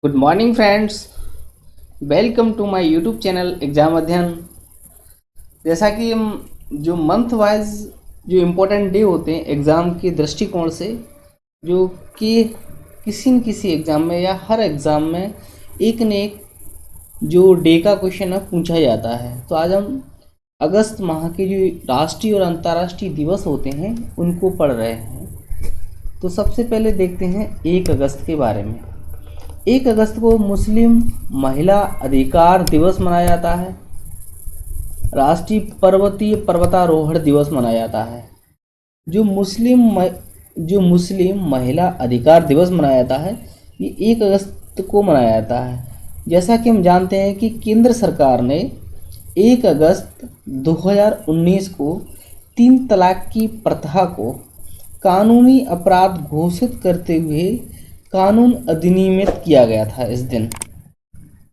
Good morning friends. Welcome to my YouTube channel exam Adhyayan. जैसा कि हम जो मंथ वाइज जो इम्पोर्टेंट डे होते हैं एग्ज़ाम के दृष्टिकोण से, जो कि किसी न किसी एग्ज़ाम में या हर एग्ज़ाम में एक न एक जो डे का क्वेश्चन है पूछा जाता है। तो आज हम अगस्त माह के जो राष्ट्रीय और अंतर्राष्ट्रीय दिवस होते हैं उनको पढ़ रहे हैं। तो सबसे पहले देखते हैं 1 अगस्त के बारे में। 1 अगस्त को मुस्लिम महिला अधिकार दिवस मनाया जाता है। राष्ट्रीय पर्वतीय पर्वतारोहण दिवस मनाया जाता है। जो मुस्लिम महिला अधिकार दिवस मनाया जाता है, ये 1 अगस्त को मनाया जाता है। जैसा कि हम जानते हैं कि केंद्र सरकार ने 1 अगस्त 2019 को 3 तलाक की प्रथा को कानूनी अपराध घोषित करते हुए कानून अधिनियमित किया गया था इस दिन,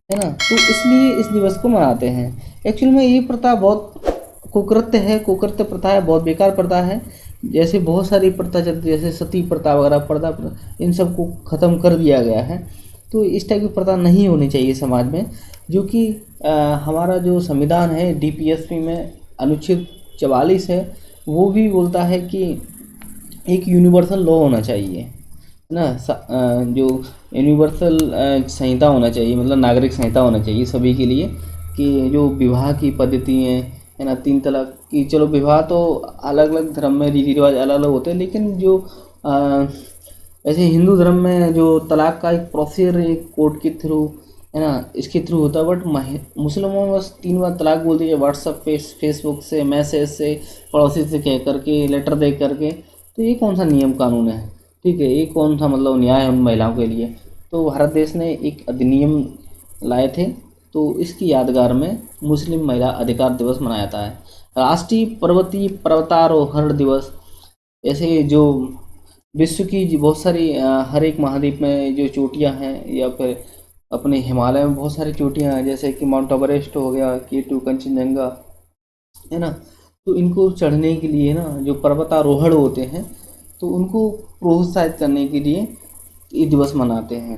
है ना। तो इसलिए इस दिवस को मनाते हैं। एक्चुअल में ये प्रथा बहुत कुकृत्य है, कुकृत्य प्रथा है, बहुत बेकार प्रथा है। जैसे बहुत सारी प्रथा चलती है, जैसे सती प्रथा वगैरह प्रथा, इन सब को ख़त्म कर दिया गया है। तो इस टाइप की प्रथा नहीं होनी चाहिए समाज में। जो कि हमारा जो संविधान है डीपीएसपी में अनुच्छेद 44 है, वो भी बोलता है कि एक यूनिवर्सल लॉ होना चाहिए, है ना। जो यूनिवर्सल संहिता होना चाहिए, मतलब नागरिक संहिता होना चाहिए सभी के लिए, कि जो विवाह की पद्धति है ना, 3 तलाक की। चलो विवाह तो अलग अलग धर्म में रीति रिवाज अलग अलग होते हैं, लेकिन जो ऐसे हिंदू धर्म में जो तलाक का एक प्रोसीजर एक कोर्ट के थ्रू, है ना, इसके थ्रू होता है। बट मुस्लिमों में बस 3 बार तलाक बोल दीजिए, व्हाट्सअप फेसबुक से, मैसेज से, पड़ोसी से कह करके, लेटर दे करके। तो ये कौन सा नियम कानून है? ठीक है, ये कौन सा मतलब न्याय है उन महिलाओं के लिए? तो भारत देश ने एक अधिनियम लाए थे, तो इसकी यादगार में मुस्लिम महिला अधिकार दिवस मनाया जाता है। राष्ट्रीय पर्वतीय पर्वतारोहण दिवस, ऐसे जो विश्व की बहुत सारी हर एक महाद्वीप में जो चोटियां हैं, या फिर अपने हिमालय में बहुत सारी चोटियां हैं, जैसे कि माउंट एवरेस्ट हो गया, K2 कंचनजंगा, है ना। तो इनको चढ़ने के लिए ना जो पर्वतारोहण होते हैं, तो उनको प्रोत्साहित करने के लिए ये दिवस मनाते हैं।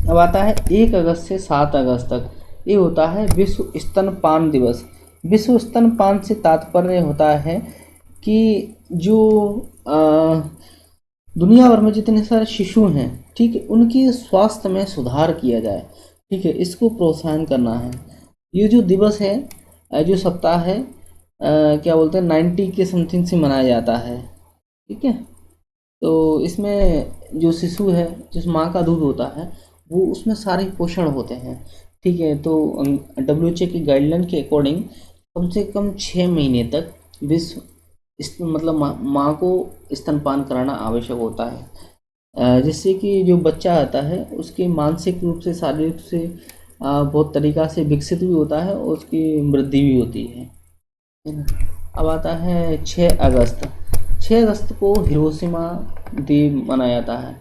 अब आता है 1 अगस्त से 7 अगस्त तक, ये होता है विश्व स्तनपान दिवस। विश्व स्तनपान से तात्पर्य होता है कि जो दुनिया भर में जितने सारे शिशु हैं, ठीक है, उनके स्वास्थ्य में सुधार किया जाए, ठीक है, इसको प्रोत्साहन करना है। ये जो दिवस है, जो सप्ताह है, क्या बोलते हैं, 90 के समथिंग से मनाया जाता है, ठीक है। तो इसमें जो शिशु है, जिस माँ का दूध होता है, वो उसमें सारे पोषण होते हैं, ठीक है। तो WHO की गाइडलाइन के अकॉर्डिंग कम से कम 6 महीने तक विश्व मतलब माँ को स्तनपान कराना आवश्यक होता है, जिससे कि जो बच्चा आता है उसके मानसिक रूप से, शारीरिक रूप से बहुत तरीक़ा से विकसित भी होता है, और उसकी वृद्धि भी होती है ना। अब आता है 6 अगस्त। 6 अगस्त को हिरोशिमा डे मनाया जाता है।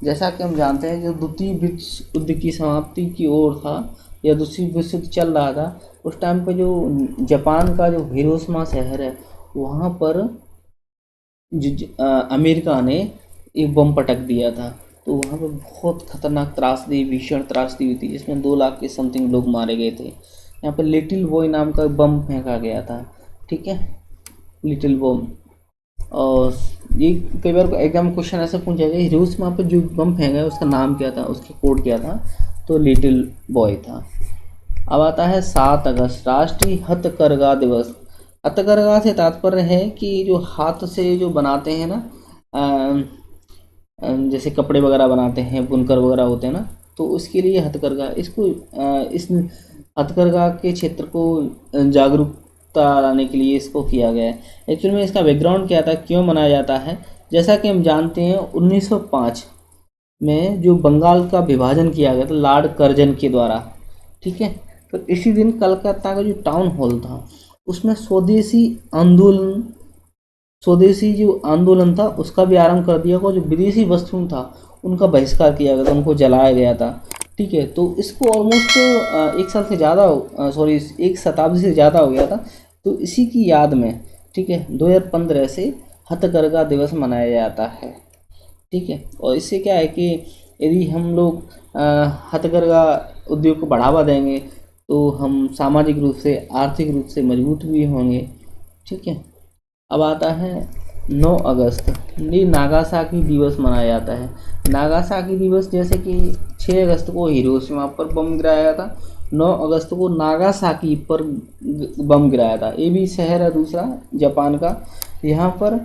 जैसा कि हम जानते हैं, जो द्वितीय विश्व युद्ध की समाप्ति की ओर था, या दूसरी विश्व युद्ध चल रहा था, उस टाइम पे जो जापान का जो हिरोशिमा शहर है, वहाँ पर अमेरिका ने एक बम पटक दिया था। तो वहाँ पर बहुत खतरनाक त्रासदी, भीषण त्रासदी हुई थी, जिसमें 2 लाख के समथिंग लोग मारे गए थे। यहाँ पर लिटिल बॉय नाम का बम फेंका गया था, ठीक है, लिटिल बॉम। और ये कई बार एग्जाम क्वेश्चन ऐसा पूछा गया, हिरोशिमा पर जो बम फेंका है उसका नाम क्या था, उसकी कोड क्या था? तो लिटिल बॉय था। अब आता है 7 अगस्त, राष्ट्रीय हथकरघा दिवस। हथकरघा से तात्पर्य है कि जो हाथ से जो बनाते हैं ना, जैसे कपड़े वगैरह बनाते हैं, बुनकर वगैरह होते हैं ना, तो उसके लिए हथकरघा, इसको इस हथकरघा के क्षेत्र को जागरूकता लाने के लिए इसको किया गया है। एक्चुअल में इसका बैकग्राउंड क्या था, क्यों मनाया जाता है? जैसा कि हम जानते हैं 1905 में जो बंगाल का विभाजन किया गया था लॉर्ड कर्जन के द्वारा, ठीक है। तो इसी दिन कलकत्ता का जो टाउन हॉल था, उसमें स्वदेशी जो आंदोलन था उसका भी आरंभ कर दिया गया। जो विदेशी वस्तुएं था उनका बहिष्कार किया गया था, उनको जलाया गया था, ठीक है। तो इसको ऑलमोस्ट 1 साल से ज़्यादा, सॉरी, 1 शताब्दी से ज़्यादा हो गया था। तो इसी की याद में, ठीक है, 2015 से हथकरघा दिवस मनाया जाता है, ठीक है। और इससे क्या है कि यदि हम लोग हथकरघा उद्योग को बढ़ावा देंगे तो हम सामाजिक रूप से, आर्थिक रूप से मजबूत भी होंगे। ठीक है। अब आता है 9 अगस्त, ये नागासाकी दिवस मनाया जाता है। नागासाकी दिवस, जैसे कि 6 अगस्त को हिरोशिमा पर बम गिराया था, 9 अगस्त को नागासाकी पर बम गिराया था। ये भी शहर है दूसरा जापान का, यहाँ पर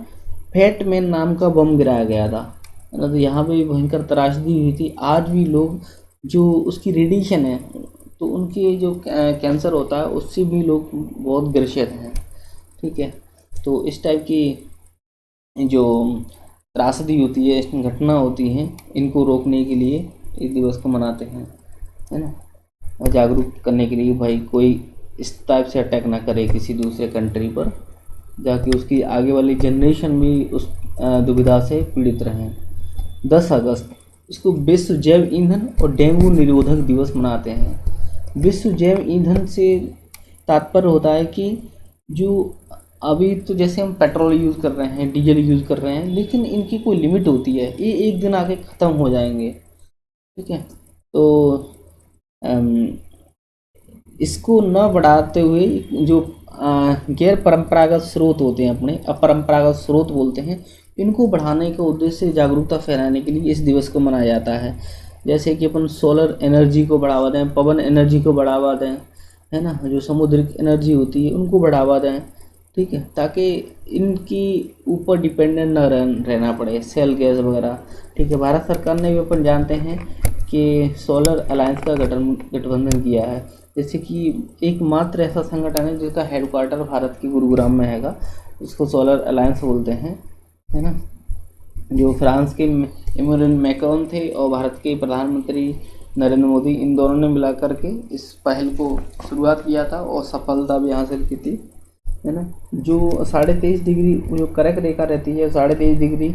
फैट मैन नाम का बम गिराया गया था। तो यहाँ पे भयंकर त्रासदी हुई थी। आज भी लोग जो उसकी रेडिएशन है तो उनके जो कैंसर होता है उससे भी लोग बहुत ग्रसित हैं। ठीक है। तो इस टाइप की जो त्रासदी होती है, घटना होती हैं, इनको रोकने के लिए इस दिवस को मनाते हैं, है ना, और जागरूक करने के लिए भाई कोई इस टाइप से अटैक ना करे किसी दूसरे कंट्री पर, जाके उसकी आगे वाली जनरेशन भी उस दुविधा से पीड़ित रहें। 10 अगस्त, इसको विश्व जैव ईंधन और डेंगू निरोधक दिवस मनाते हैं। विश्व जैव ईंधन से तात्पर्य होता है कि जो अभी तो जैसे हम पेट्रोल यूज़ कर रहे हैं, डीजल यूज़ कर रहे हैं, लेकिन इनकी कोई लिमिट होती है, ये एक दिन आके ख़त्म हो जाएंगे। ठीक है। तो इसको न बढ़ाते हुए जो गैर परंपरागत स्रोत होते हैं, अपने अपरंपरागत स्रोत बोलते हैं, इनको बढ़ाने के उद्देश्य से जागरूकता फैलाने के लिए इस दिवस को मनाया जाता है। जैसे कि अपन सोलर एनर्जी को बढ़ावा दें, पवन एनर्जी को बढ़ावा दें, है ना, जो समुद्रिक एनर्जी होती है उनको बढ़ावा दें। ठीक है, ताकि इनकी ऊपर डिपेंडेंट न रहना पड़े, सेल गैस वगैरह। ठीक है। भारत सरकार ने भी अपन जानते हैं कि सोलर अलायंस का गठबंधन किया है, जैसे कि एकमात्र ऐसा संगठन है जिसका हेडक्वार्टर भारत के गुरुग्राम में हैगा, उसको सोलर अलायंस बोलते हैं, है ना। जो फ्रांस के इमैनुअल मैक्रोन थे और भारत के प्रधानमंत्री नरेंद्र मोदी, इन दोनों ने मिला करके इस पहल को शुरुआत किया था और सफलता भी हासिल की थी, है ना। जो 23.5 डिग्री जो कर्क रेखा रहती है, 23.5 डिग्री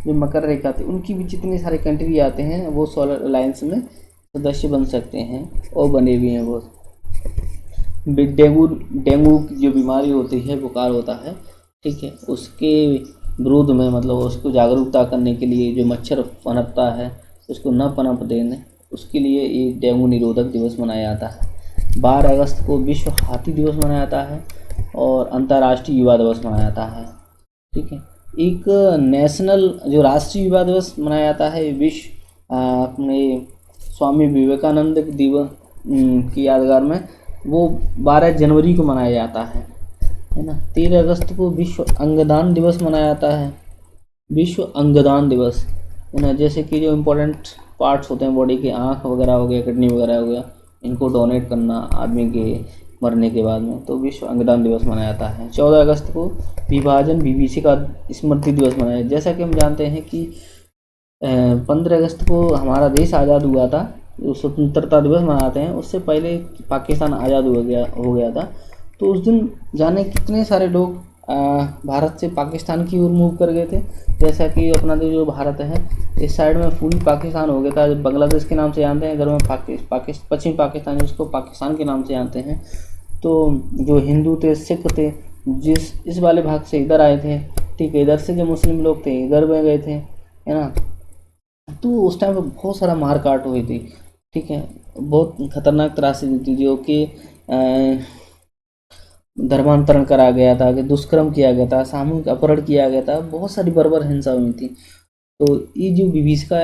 जो मकर रेखा थी, उनकी भी जितने सारे कंट्री आते हैं वो सोलर अलायंस में सदस्य बन सकते हैं और बने भी हैं। वो डेंगू की जो बीमारी होती है, बुखार होता है, ठीक है, उसके विरोध में, मतलब उसको जागरूकता करने के लिए, जो मच्छर पनपता है उसको न पनप देने, उसके लिए ये डेंगू निरोधक दिवस मनाया जाता है। 12 अगस्त को विश्व हाथी दिवस मनाया जाता है और अंतर्राष्ट्रीय युवा दिवस मनाया जाता है। ठीक है। एक नेशनल जो राष्ट्रीय युवा दिवस मनाया जाता है विश्व अपने स्वामी विवेकानंद दिवस की यादगार में, वो 12 जनवरी को मनाया जाता है ना। 13 अगस्त को विश्व अंगदान दिवस मनाया जाता है। विश्व अंगदान दिवस, है ना, जैसे कि जो इम्पोर्टेंट पार्ट्स होते हैं बॉडी के, आँख वगैरह हो गया, किडनी वगैरह हो गया, इनको डोनेट करना आदमी के मरने के बाद में, तो विश्व अंगदान दिवस मनाया जाता है। 14 अगस्त को विभाजन विभीषिका स्मृति दिवस मनाया। जैसा कि हम जानते हैं कि 15 अगस्त को हमारा देश आज़ाद हुआ था, जो स्वतंत्रता दिवस मनाते हैं, उससे पहले पाकिस्तान आज़ाद हो गया था। तो उस दिन जाने कितने सारे लोग भारत से पाकिस्तान की ओर मूव कर गए थे। जैसा कि अपना जो भारत है, इस साइड में फुल पाकिस्तान हो गया था, बांग्लादेश के नाम से जानते हैं, इधर में पश्चिम पाकिस्तान, जिसको पाकिस्तान के नाम से जानते हैं। तो जो हिंदू थे, सिख थे, जिस इस वाले भाग से इधर आए थे, ठीक है, इधर से जो मुस्लिम लोग थे इधर में गए थे, है ना। तो उस टाइम पे बहुत सारा मार काट हुई थी। ठीक है, बहुत खतरनाक त्रासदी थी, जो कि धर्मांतरण करा गया था, कि दुष्कर्म किया गया था, सामूहिक अपहरण किया गया था, बहुत सारी बर्बर हिंसा हुई थी। तो ये जो विभीषिका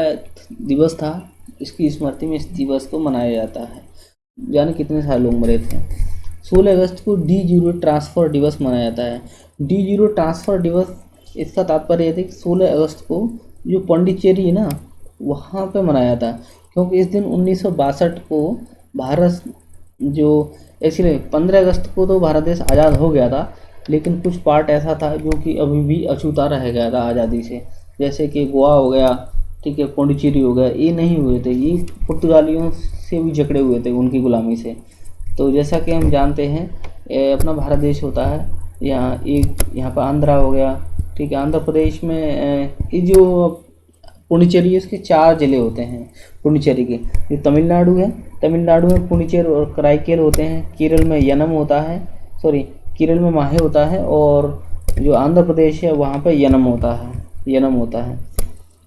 दिवस था, इसकी स्मृति में इस दिवस को मनाया जाता है। जाने कितने सारे लोग मरे थे। 16 अगस्त को डी जीरो ट्रांसफ़र दिवस मनाया जाता है। डी जीरो ट्रांसफ़र दिवस, इसका तात्पर्य यह था कि 16 अगस्त को जो पौंडीचेरी है ना, वहाँ पे मनाया था, क्योंकि इस दिन 1962 को भारत जो एक्चुअली 15 अगस्त को तो भारत देश आज़ाद हो गया था, लेकिन कुछ पार्ट ऐसा था जो कि अभी भी अछूता रह गया था आज़ादी से, जैसे कि गोवा हो गया, ठीक है, पौंडीचेरी हो गया, ये नहीं हुए थे, ये पुर्तगालियों से भी जकड़े हुए थे, उनकी गुलामी से। तो जैसा कि हम जानते हैं, अपना भारत देश होता है, यहाँ पर आंध्रा हो गया, ठीक है, आंध्र प्रदेश में ये जो पुडुचेरी है, इसके 4 ज़िले होते हैं पुडुचेरी के। जो तमिलनाडु है, तमिलनाडु में पुडुचेरी और कराईकेल होते हैं, केरल में यनम होता है, केरल में माहे होता है, और जो आंध्र प्रदेश है वहाँ पे यनम होता है।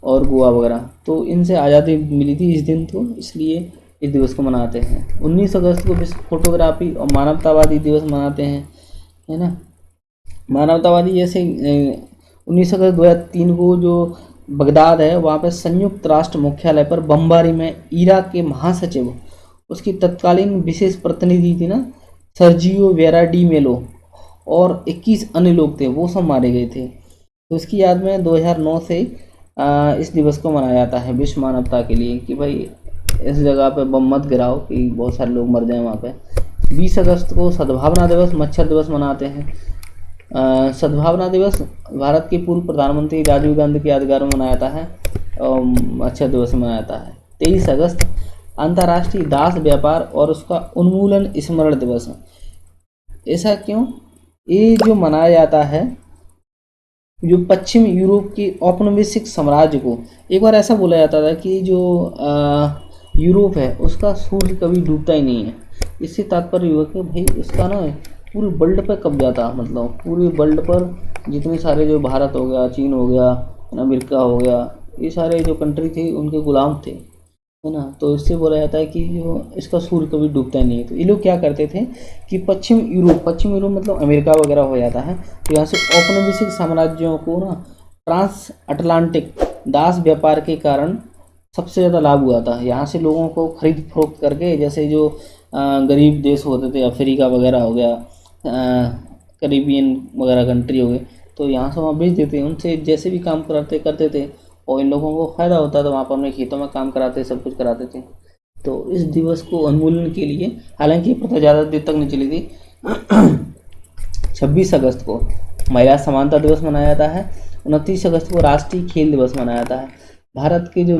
और गोवा वगैरह, तो इनसे आज़ादी मिली थी इस दिन, तो इसलिए इस दिवस को मनाते हैं। 19 अगस्त को विश्व फोटोग्राफी और मानवतावादी दिवस मनाते हैं, है ना। मानवतावादी जैसे 19 अगस्त 2003 को जो बगदाद है वहाँ पे संयुक्त राष्ट्र मुख्यालय पर बमबारी में इराक के महासचिव, उसकी तत्कालीन विशेष प्रतिनिधि थी ना सर्जियो वेरा डी मेलो, और 21 अन्य लोग थे, वो सब मारे गए थे। तो इसकी याद में 2009 से इस दिवस को मनाया जाता है विश्व मानवता के लिए, कि भाई इस जगह पे बम मत गिराओ कि बहुत सारे लोग मर जाएं वहाँ पे। 20 अगस्त को सद्भावना दिवस, मच्छर दिवस मनाते हैं। सद्भावना दिवस भारत के पूर्व प्रधानमंत्री राजीव गांधी की यादगार में मनाया जाता है और मच्छर दिवस मनाया जाता है। 23 अगस्त अंतर्राष्ट्रीय दास व्यापार और उसका उन्मूलन स्मरण दिवस है। ऐसा क्यों? ये जो मनाया जाता है, जो पश्चिम यूरोप के औपनिवेशिक साम्राज्य को, एक बार ऐसा बोला जाता था कि जो यूरोप है उसका सूर्य कभी डूबता ही नहीं है। इससे तात्पर्य हुआ कि भाई उसका ना पूरे वर्ल्ड पर कब्जा था, मतलब पूरे वर्ल्ड पर जितने सारे, जो भारत हो गया, चीन हो गया, अमेरिका हो गया, ये सारे जो कंट्री थे उनके गुलाम थे, है ना। तो इससे बोला जाता है कि जो इसका सूर्य कभी डूबता नहीं है। तो ये लोग क्या करते थे कि पश्चिम यूरोप मतलब अमेरिका वगैरह हो जाता है, तो यहाँ से औपनिवेशिक साम्राज्यों को ना ट्रांस अटलांटिक दास व्यापार के कारण सबसे ज़्यादा लाभ हुआ था। यहाँ से लोगों को खरीद फरोख्त करके, जैसे जो गरीब देश होते थे, अफ्रीका वगैरह हो गया, करीबियन वगैरह कंट्री हो गए, तो यहाँ से वहाँ बेच देते, उनसे जैसे भी काम करते थे, और इन लोगों को फ़ायदा होता था, वहाँ पर अपने खेतों में काम कराते, सब कुछ कराते थे। तो इस दिवस को उन्मूलन के लिए, हालांकि प्रथा ज़्यादा देर तक नहीं चली थी, 26 अगस्त को महिला समानता दिवस मनाया जाता है। 29 अगस्त को राष्ट्रीय खेल दिवस मनाया जाता है। भारत के जो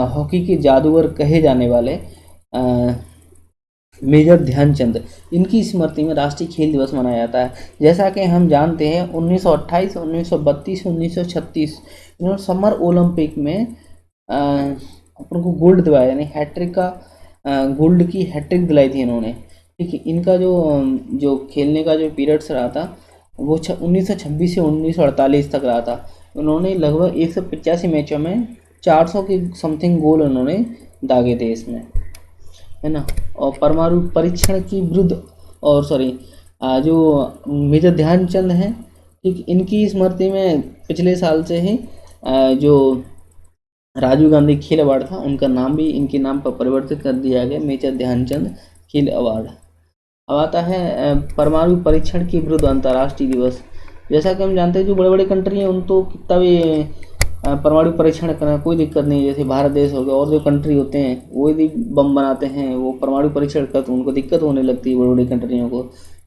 हॉकी के जादूगर कहे जाने वाले मेजर ध्यानचंद, इनकी स्मृति में राष्ट्रीय खेल दिवस मनाया जाता है। जैसा कि हम जानते हैं 1928, 1932, 1936 इन्होंने समर ओलंपिक में अपन को गोल्ड दिलाया, यानी हैट्रिक का, गोल्ड की हैट्रिक दिलाई थी इन्होंने। ठीक है, इनका जो खेलने का जो पीरियड्स रहा था वो 1926 से 1948 तक रहा था। उन्होंने लगभग 185 मैचों में 400 के समथिंग गोल उन्होंने दागे थे इसमें, है ना। और परमाणु परीक्षण की विरुद्ध, और जो मेजर ध्यानचंद हैं, ठीक, इनकी स्मृति में पिछले साल से ही जो राजीव गांधी खेल अवार्ड था, उनका नाम भी इनके नाम पर परिवर्तित कर दिया गया, मेजर ध्यानचंद खेल अवार्ड। अब आता है परमाणु परीक्षण के विरुद्ध अंतर्राष्ट्रीय दिवस। जैसा कि हम जानते हैं जो बड़े बड़े कंट्री हैं उन तो कितना भी परमाणु परीक्षण करना कोई दिक्कत नहीं है, जैसे भारत देश हो गया, और जो कंट्री होते हैं वो यदि बम बनाते हैं, वो परमाणु परीक्षण कर, तो उनको दिक्कत होने लगती है बड़ी बड़ी कंट्रियों को।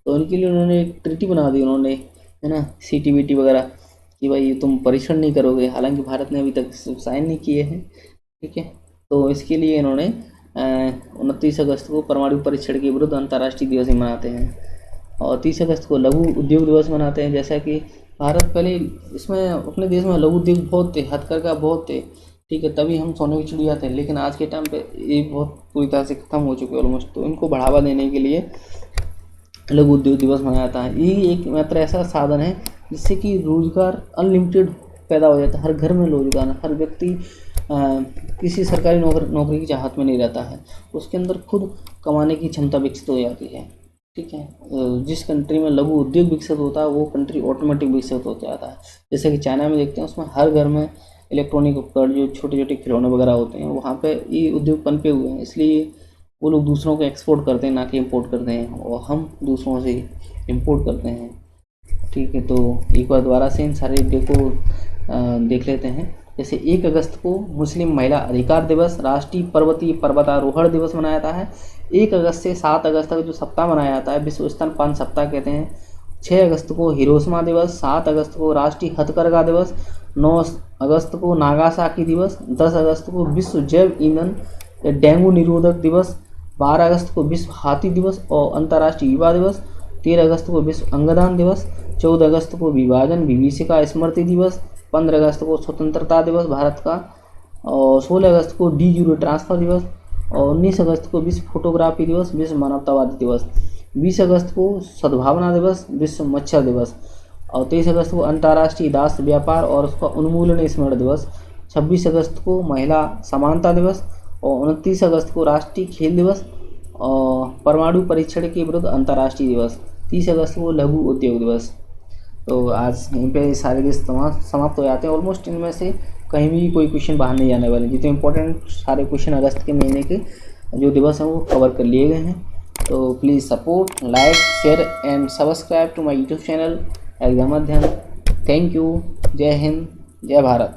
तो उनके लिए उन्होंने एक ट्रीटी बना दी उन्होंने, है ना, CTBT वगैरह, कि भाई तुम परीक्षण नहीं करोगे। हालांकि भारत ने अभी तक साइन नहीं किए हैं, ठीक है। तो इसके लिए इन्होंने 29 अगस्त को परमाणु परीक्षण के विरुद्ध अंतर्राष्ट्रीय दिवस ही मनाते हैं। और 30 अगस्त को लघु उद्योग दिवस मनाते हैं। जैसा कि भारत पहले, इसमें अपने देश में लघु उद्योग बहुत थे, हथकरघा बहुत थे, ठीक है, तभी हम सोने की चिड़िया थे। लेकिन आज के टाइम पे ये बहुत पूरी तरह से खत्म हो चुके हैं ऑलमोस्ट। तो इनको बढ़ावा देने के लिए लघु उद्योग दिवस मनाया जाता है। ये एक मात्र ऐसा साधन है जिससे कि रोजगार अनलिमिटेड पैदा हो जाता है, हर घर में रोजगार, हर व्यक्ति किसी सरकारी नौकरी की चाहत में नहीं रहता है, उसके अंदर खुद कमाने की क्षमता विकसित हो जाती है, ठीक है। जिस कंट्री में लघु उद्योग विकसित होता है वो कंट्री ऑटोमेटिक विकसित हो जाता है। जैसे कि चाइना में देखते हैं, उसमें हर घर में इलेक्ट्रॉनिक उपकरण, जो छोटे छोटे खिलौने वगैरह होते हैं, वहाँ पे ये उद्योग पनपे हुए हैं, इसलिए वो लोग दूसरों को एक्सपोर्ट करते हैं, ना कि इम्पोर्ट करते हैं, और हम दूसरों से इम्पोर्ट करते हैं, ठीक है। तो एक बार दोबारा से इन सारे डे को देख लेते हैं। जैसे 1 अगस्त को मुस्लिम महिला अधिकार दिवस, राष्ट्रीय पर्वतारोहण दिवस मनाया जाता है। 1 अगस्त से 7 अगस्त तक जो सप्ताह मनाया जाता है, विश्व स्तनपान सप्ताह कहते हैं। 6 अगस्त को हिरोशिमा दिवस, 7 अगस्त को राष्ट्रीय हथकरघा दिवस, 9 अगस्त को नागासाकी दिवस, 10 अगस्त को विश्व जैव ईंधन डेंगू निरोधक दिवस, 12 अगस्त को विश्व हाथी दिवस और अंतर्राष्ट्रीय युवा दिवस, 13 अगस्त को विश्व अंगदान दिवस, 14 अगस्त को विभाजन विभीषिका स्मृति दिवस, 15 अगस्त को स्वतंत्रता दिवस भारत का, और 16 अगस्त को डी यूरो ट्रांसफर दिवस, और 19 अगस्त को विश्व फोटोग्राफी दिवस, विश्व मानवतावादी दिवस, 20 अगस्त को सद्भावना दिवस, विश्व मच्छर दिवस, और 23 अगस्त को अंतर्राष्ट्रीय दास व्यापार और उसका उन्मूलन स्मरण दिवस, 26 अगस्त को महिला समानता दिवस और 29 अगस्त को राष्ट्रीय खेल दिवस और परमाणु परीक्षण के विरुद्ध अंतर्राष्ट्रीय दिवस, 30 अगस्त को लघु उद्योग दिवस। तो आज यहीं पे सारे दिवस समाप्त हो जाते हैं ऑलमोस्ट। इनमें से कहीं भी कोई क्वेश्चन बाहर नहीं जाने वाले, जितने इंपॉर्टेंट सारे क्वेश्चन अगस्त के महीने के जो दिवस हैं वो कवर कर लिए गए हैं। तो please support, like, share and subscribe to my YouTube channel exam अध्ययन। Thank you. जय हिंद, जय भारत।